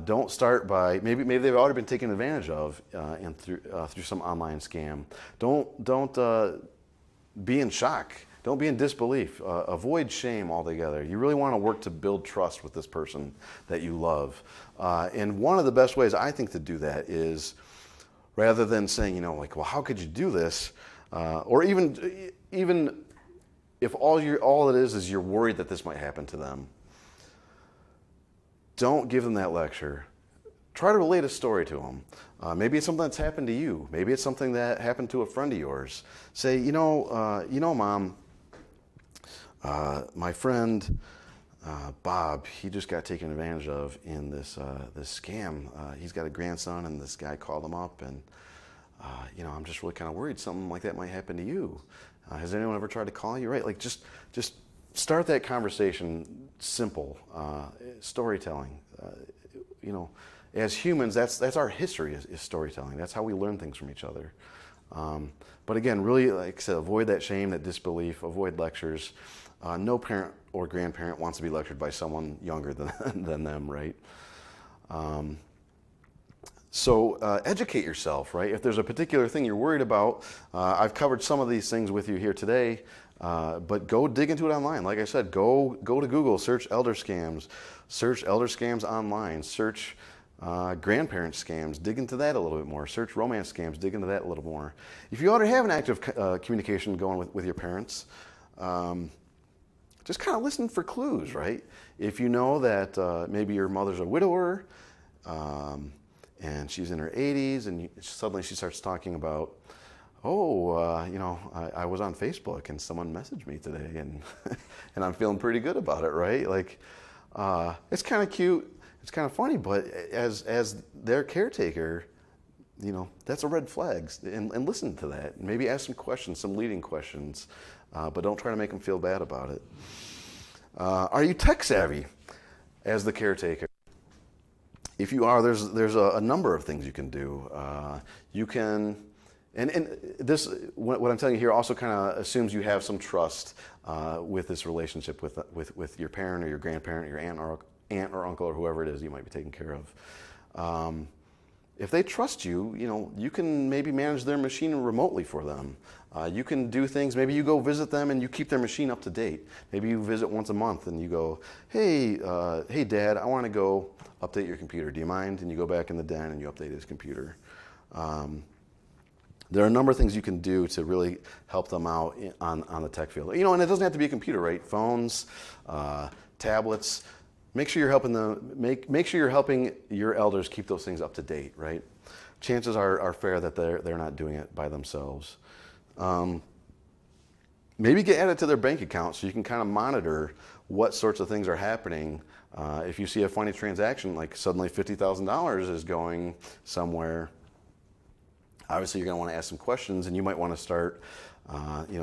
Speaker 2: Don't start by, maybe they've already been taken advantage of through some online scam. Don't be in shock Don't be in disbelief. Avoid shame altogether. You really want to work to build trust with this person that you love. And one of the best ways I think to do that is, rather than saying, like, well, how could you do this? Or even if all it is you're worried that this might happen to them, don't give them that lecture. Try to relate a story to them. Maybe it's something that's happened to you. Maybe it's something that happened to a friend of yours. Say, Mom, my friend Bob, he just got taken advantage of in this scam. He's got a grandson, and this guy called him up, and I'm just really kind of worried something like that might happen to you. Has anyone ever tried to call you? Right? Like just start that conversation simple. Storytelling. As humans, that's our history is storytelling. That's how we learn things from each other. But again, really, like I said, avoid that shame, that disbelief. Avoid lectures. No parent or grandparent wants to be lectured by someone younger than them, right? So educate yourself, right? If there's a particular thing you're worried about, I've covered some of these things with you here today, but go dig into it online. Like I said, go to Google, search elder scams, search elder scams online, search grandparent scams, dig into that a little bit more, search romance scams, dig into that a little more. If you already have an active communication going with your parents, just kind of listen for clues, right? If you know that maybe your mother's a widower, and she's in her 80s, and suddenly she starts talking about, I was on Facebook and someone messaged me today, and and I'm feeling pretty good about it, right? Like, it's kind of cute, it's kind of funny, but as their caretaker, that's a red flag, and listen to that. Maybe ask some questions, some leading questions, but don't try to make them feel bad about it. Are you tech savvy as the caretaker? If you are, there's a number of things you can do. You can, and this, what I'm telling you here also kind of assumes you have some trust with this relationship with your parent or your grandparent, your aunt or uncle or whoever it is you might be taking care of. If they trust you, you can maybe manage their machine remotely for them. You can do things, maybe you go visit them and you keep their machine up to date. Maybe you visit once a month and you go, hey Dad, I want to go update your computer. Do you mind? And you go back in the den and you update his computer. There are a number of things you can do to really help them out on the tech field. And it doesn't have to be a computer, right? Phones, tablets. Make sure you're helping them. Make sure you're helping your elders keep those things up to date, right? Chances are fair that they're not doing it by themselves. Maybe get added to their bank account so you can kind of monitor what sorts of things are happening. If you see a funny transaction, like suddenly $50,000 is going somewhere, obviously you're going to want to ask some questions, and you might want to start,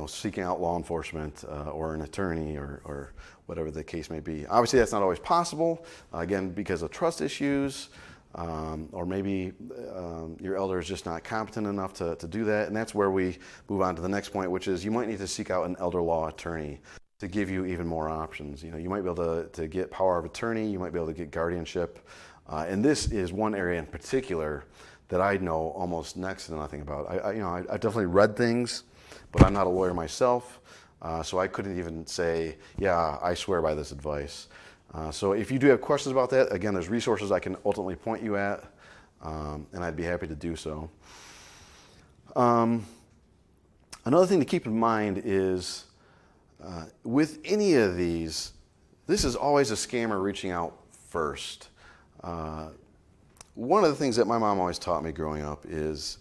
Speaker 2: seeking out law enforcement or an attorney or whatever the case may be. Obviously, that's not always possible, again, because of trust issues, or maybe your elder is just not competent enough to do that. And that's where we move on to the next point, which is you might need to seek out an elder law attorney to give you even more options. You might be able to get power of attorney, you might be able to get guardianship. And this is one area in particular that I know almost next to nothing about. I definitely read things, but I'm not a lawyer myself, so I couldn't even say, yeah, I swear by this advice. So if you do have questions about that, again, there's resources I can ultimately point you at, and I'd be happy to do so. Another thing to keep in mind is with any of these, this is always a scammer reaching out first. One of the things that my mom always taught me growing up is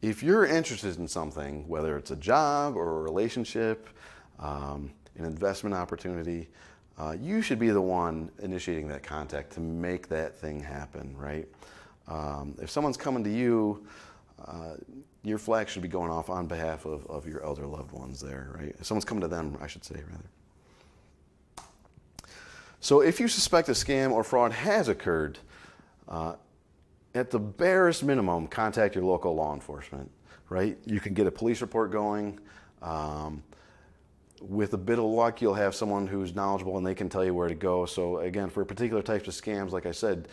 Speaker 2: if you're interested in something, whether it's a job or a relationship, an investment opportunity, you should be the one initiating that contact to make that thing happen, right? If someone's coming to you, your flag should be going off on behalf of your elder loved ones there, right? If someone's coming to them, I should say, rather. So if you suspect a scam or fraud has occurred, at the barest minimum, contact your local law enforcement, right? You can get a police report going. With a bit of luck, you'll have someone who's knowledgeable and they can tell you where to go. So again, for particular types of scams, like I said,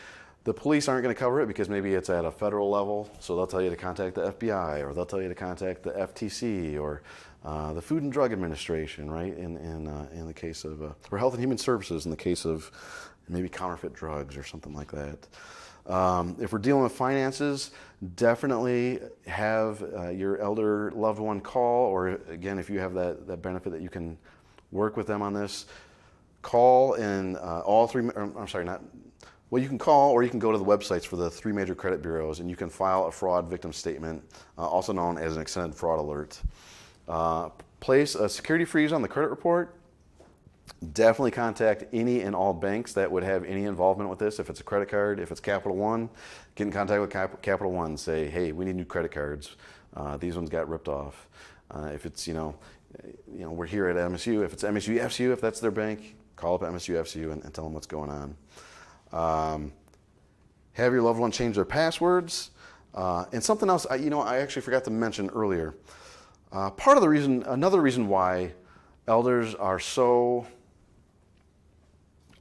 Speaker 2: The police aren't going to cover it because maybe it's at a federal level, so they'll tell you to contact the FBI, or they'll tell you to contact the FTC, or the Food and Drug Administration, right? In the case of, or Health and Human Services, in the case of maybe counterfeit drugs or something like that. If we're dealing with finances, definitely have your elder loved one call, or again, if you have that benefit that you can work with them on this, call and all three, I'm sorry, not, well, you can call or you can go to the websites for the 3 major credit bureaus and you can file a fraud victim statement, also known as an extended fraud alert. Place a security freeze on the credit report. Definitely contact any and all banks that would have any involvement with this. If it's a credit card, if it's Capital One, get in contact with Capital One. Say, hey, we need new credit cards. These ones got ripped off. If it's, we're here at MSU. If it's MSU FCU, if that's their bank, call up MSU FCU and tell them what's going on. Have your loved one change their passwords. And something else, I actually forgot to mention earlier. Another reason why elders are so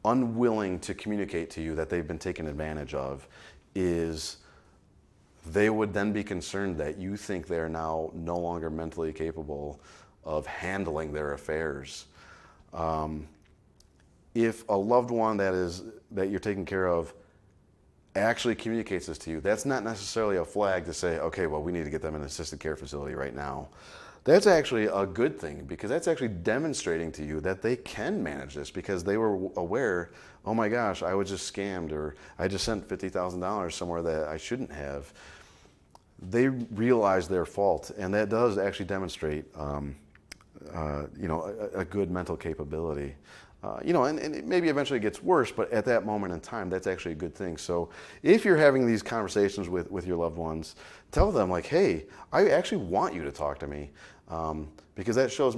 Speaker 2: unwilling to communicate to you that they've been taken advantage of is they would then be concerned that you think they're now no longer mentally capable of handling their affairs. If a loved one that you're taking care of actually communicates this to you, that's not necessarily a flag to say, okay, well, we need to get them in an assisted care facility right now. That's actually a good thing, because that's actually demonstrating to you that they can manage this, because they were aware, oh my gosh, I was just scammed, or I just sent $50,000 somewhere that I shouldn't have. They realize their fault, and that does actually demonstrate a good mental capability. And it maybe eventually gets worse, but at that moment in time, that's actually a good thing. So if you're having these conversations with your loved ones, tell them like, hey, I actually want you to talk to me, because that shows